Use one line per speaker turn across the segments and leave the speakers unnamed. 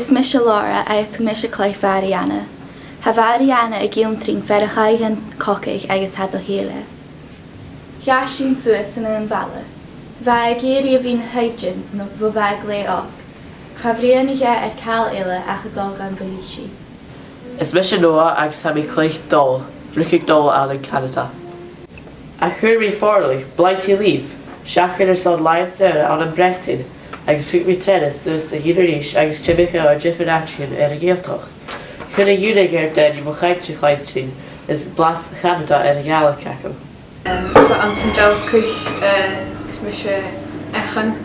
Is mis se lára agus mis se chluich bhidheanna. Tá bhidheanna a gciontring fer a chaigan cocaigh agus had a héile. Cheastín suas in an bhela. Bheit géirí a bhín haidjin nó bhbheag le ach. Chabhríonige cael eile a chadal an bhilísi.
Is mis se nua agus ha mi chluich dul, rucig dul an in Canada. A chuir mi fórlaigh, Bliadhna líomh, seachar ar son lain sara an bretin, agus chuig mi trenis suas a hínaríis agus tibicha a jiffin action ar a ggéaltoch. Chun a dúnig ar den I mo chaidse chaidsin is blas Canada ar a gheala cacam.
So an san dealbh-chluich is mis se echan,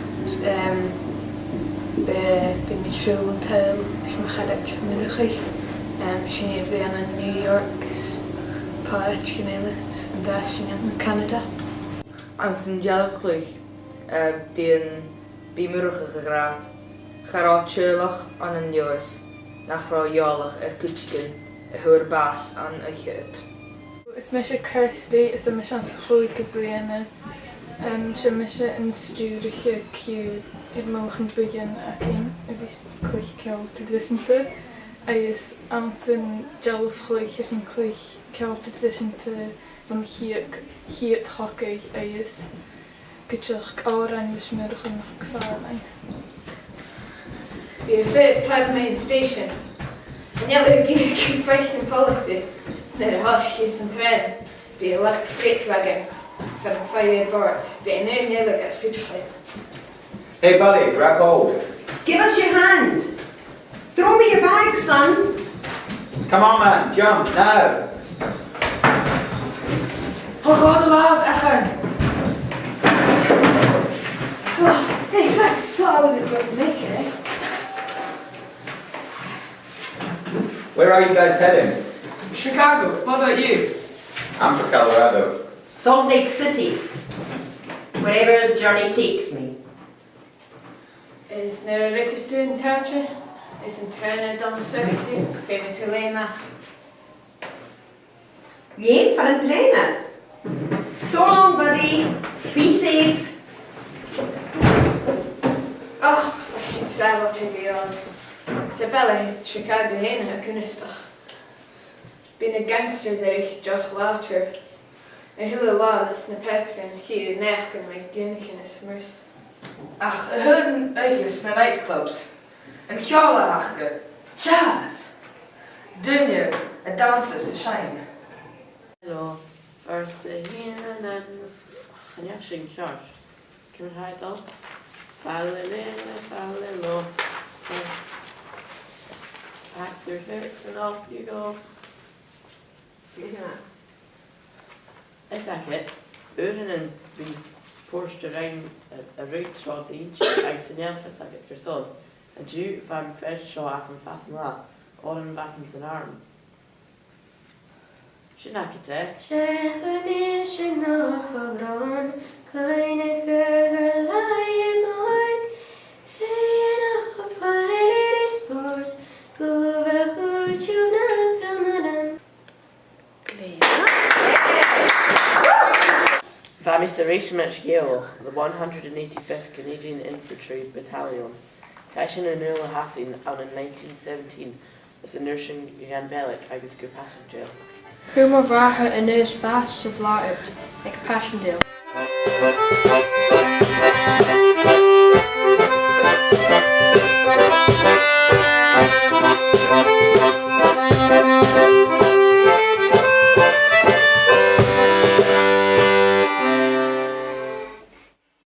be mi trú an tail is me chadait minuchaich. Sin é bhíon in New York is tá eit gnéile an dáistin in Canada.
An san dealbh-chluich bí murucha gra chará tíirlach an an leos nach rá dhealach ar cúteigin a thuair bás an a chéad.
Is mis se Kirsty is a mis an Sgoil Chiùil Mhoire sin mis se an stúriche ciúd I móchan buidheann a cén a bhís chluich ceolta disanta agus an san dealbh-chluich is an chluich ceolta disanta an chiad chocaigh agus Gutach árain was murucha nach gfálainn.
Bí a fifth type main station. And yet we give confession policy. It's not a hush, he's some thread. Be a electric freight wagon from a 5-year board. Be a name never gets petrified.
Hey buddy, grab hold.
Give us your hand. Throw me your bag, son.
Come on man, jump, now.
Oh God, love, Echan. Oh, hey, thanks. Thought I wasn't going to make it, eh?
Where are you guys heading?
Chicago, what about you?
I'm for Colorado.
Salt Lake City. Wherever the journey takes me.
Is there a Rick's doing territory? Is in Trena down the circuit, famous to lay mass.
Yay for a trainer. So long, buddy. Be safe.
Oh, I should say what to be on. Isabella heeft Chicago heen a kunnestach. Been a gangsters ich joch later. A hele lawless na pepper and hier nechten my gunnichen is merst.
Ach, a hudden uitjes met nightclubs. En kjala achge. Jazz. Dunje, a dances to shine.
Hello, first the hin and then and yeah, sing charge. Can we hide up? Follow. Pack your hips and off you go. Is that it? Uren and be pushed around a route through the inch, like the nearest I get your son. And you, if I'm fresh, show I can fasten that, or in back in an arm. Should I get it? Vamis the Regiment Gale, the 185th Canadian Infantry Battalion. Taishin and Nula Hassin out in 1917 was a nursing Jan Velik agus go passenger.
Cúma bhreatha in nús bás sa bhláid ag Passchendaele.